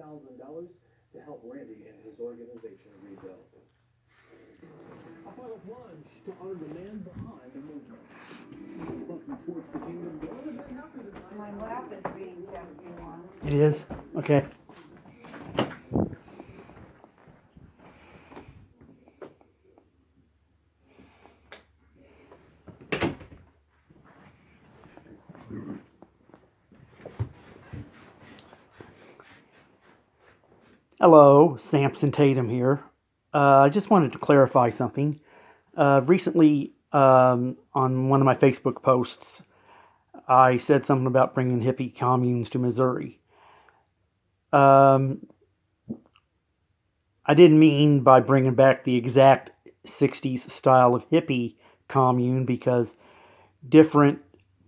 to help Randy and his organization rebuild. A final plunge to honor the man behind the movement. Bucks and Sports the Kingdom. My lap is being kept warm. It is? Okay. Hello, Samson Tatum here. I just wanted to clarify something. Recently, on one of my Facebook posts, I said something about bringing hippie communes to Missouri. I didn't mean by bringing back the exact 60s style of hippie commune, because different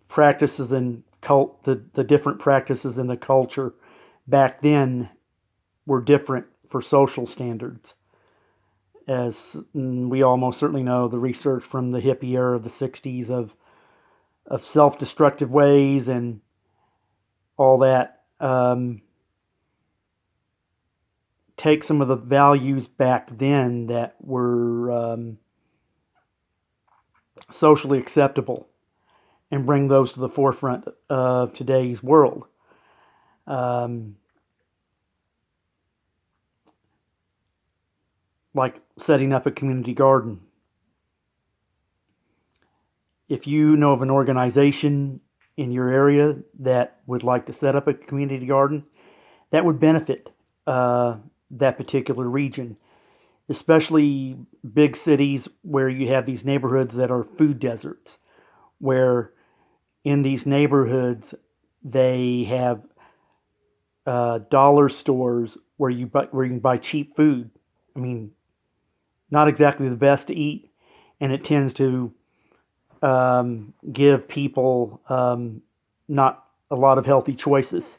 practices and the different practices in the culture back then were different for social standards. As we almost certainly know, the research from the hippie era of the 60s of self-destructive ways and all that take some of the values back then that were socially acceptable and bring those to the forefront of today's world. Like setting up a community garden. If you know of an organization in your area that would like to set up a community garden, that would benefit that particular region, especially big cities where you have these neighborhoods that are food deserts, where in these neighborhoods they have dollar stores where you can buy cheap food. I mean, not exactly the best to eat, and it tends to give people not a lot of healthy choices.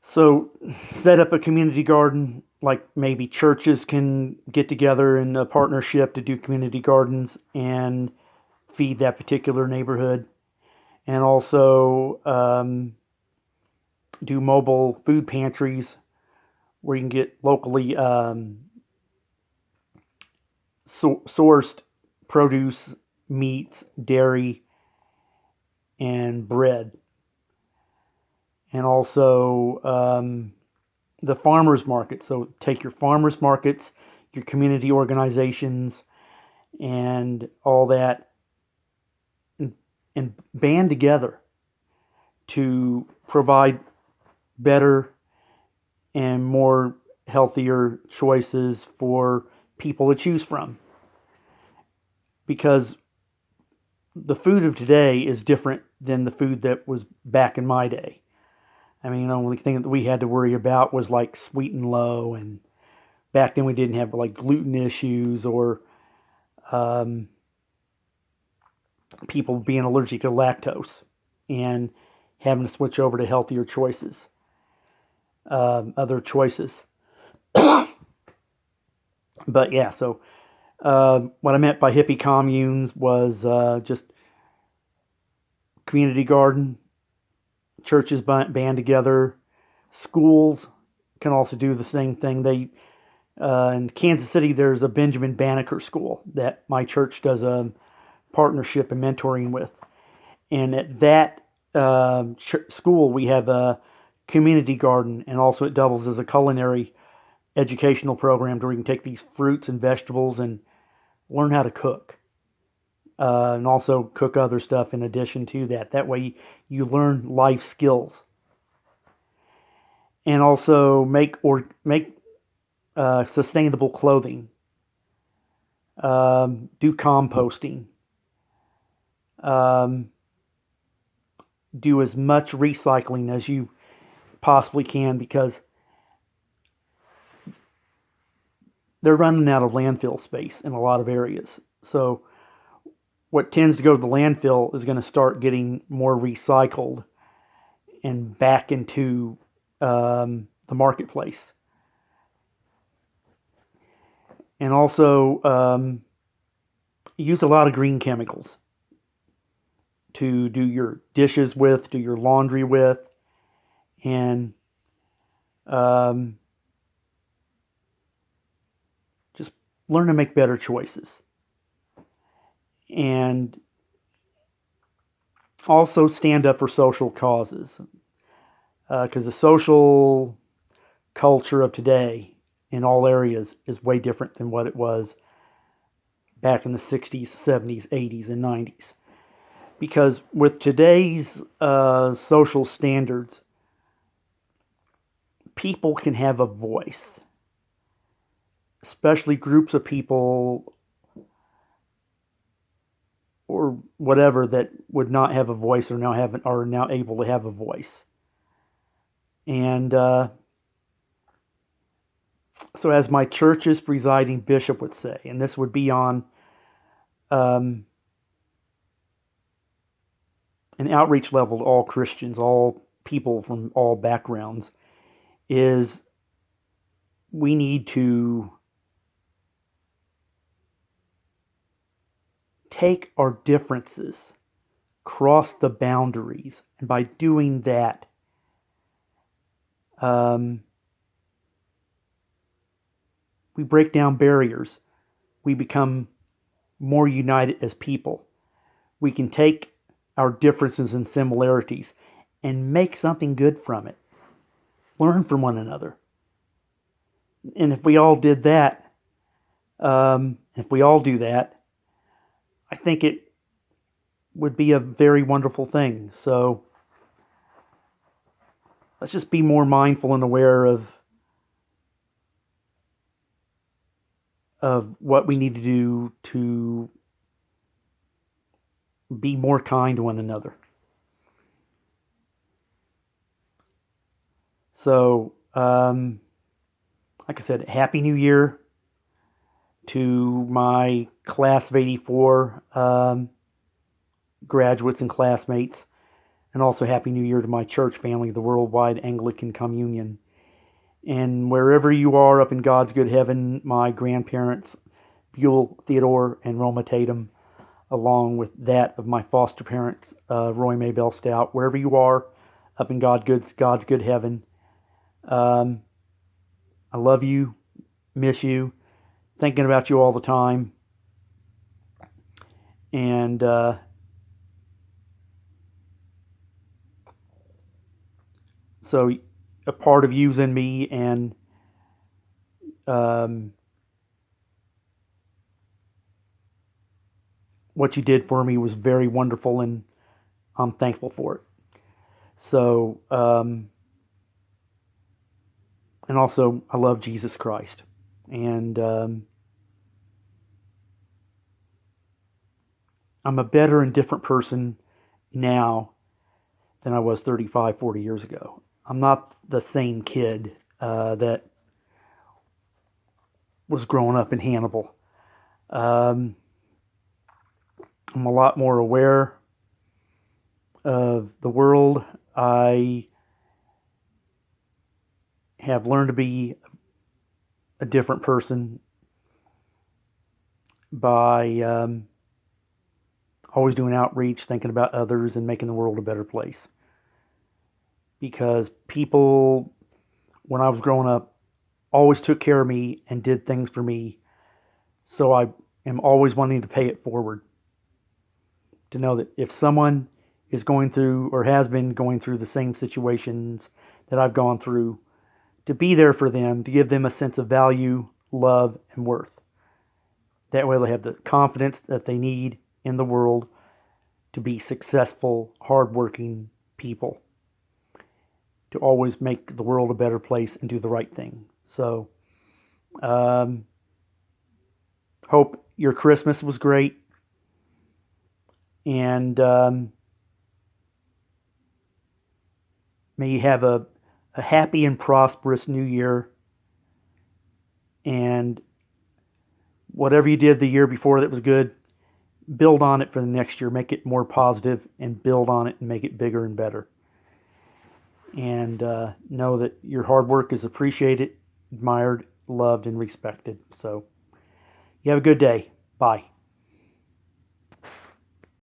So set up a community garden, like maybe churches can get together in a partnership to do community gardens and feed that particular neighborhood, and also do mobile food pantries where you can get locally sourced produce, meats, dairy, and bread. And also the farmers market. So take your farmers markets, your community organizations, and all that, and band together to provide better and more healthier choices for people to choose from. Because the food of today is different than the food that was back in my day. I mean, the only thing that we had to worry about was like sweet and low, and back then we didn't have like gluten issues or people being allergic to lactose and having to switch over to healthier choices, other choices. But yeah, so what I meant by hippie communes was just community garden, churches band together, schools can also do the same thing. They in Kansas City, there's a Benjamin Banneker School that my church does a partnership and mentoring with, and at that school we have a community garden, and also it doubles as a culinary educational program where you can take these fruits and vegetables and learn how to cook. And also cook other stuff in addition to that. That way you learn life skills. And also make sustainable clothing. Do composting. Do as much recycling as you possibly can, because they're running out of landfill space in a lot of areas. So what tends to go to the landfill is going to start getting more recycled and back into the marketplace. And also use a lot of green chemicals to do your dishes with, do your laundry with, and Just learn to make better choices. And also stand up for social causes. Because the social culture of today in all areas is way different than what it was back in the 60s, 70s, 80s, and 90s. Because with today's social standards, people can have a voice, especially groups of people or whatever that would not have a voice are now able to have a voice. And so, as my church's presiding bishop would say, and this would be on an outreach level to all Christians, all people from all backgrounds, is we need to take our differences, cross the boundaries, and by doing that, we break down barriers. We become more united as people. We can take our differences and similarities and make something good from it. Learn from one another. And if we all did that, if we all do that, I think it would be a very wonderful thing. So let's just be more mindful and aware of what we need to do to be more kind to one another. So, like I said, Happy New Year to my class of 84 graduates and classmates, and also Happy New Year to my church family, the Worldwide Anglican Communion. And wherever you are up in God's good heaven, my grandparents, Buell, Theodore, and Roma Tatum, along with that of my foster parents, Roy Maybell Stout, wherever you are up in God's good heaven, I love you, miss you, thinking about you all the time. And so a part of you's in me, and what you did for me was very wonderful, and I'm thankful for it. So, and also, I love Jesus Christ. And I'm a better and different person now than I was 35, 40 years ago. I'm not the same kid that was growing up in Hannibal. I'm a lot more aware of the world. I have learned to be a different person by always doing outreach, thinking about others, and making the world a better place. Because people, when I was growing up, always took care of me and did things for me. So I am always wanting to pay it forward. To know that if someone is going through or has been going through the same situations that I've gone through, to be there for them, to give them a sense of value, love, and worth. That way they have the confidence that they need in the world to be successful, hardworking people. To always make the world a better place and do the right thing. So, hope your Christmas was great. And may you have a happy and prosperous new year. And whatever you did the year before that was good, build on it for the next year. Make it more positive and build on it and make it bigger and better. And know that your hard work is appreciated, admired, loved, and respected. So, you have a good day. Bye.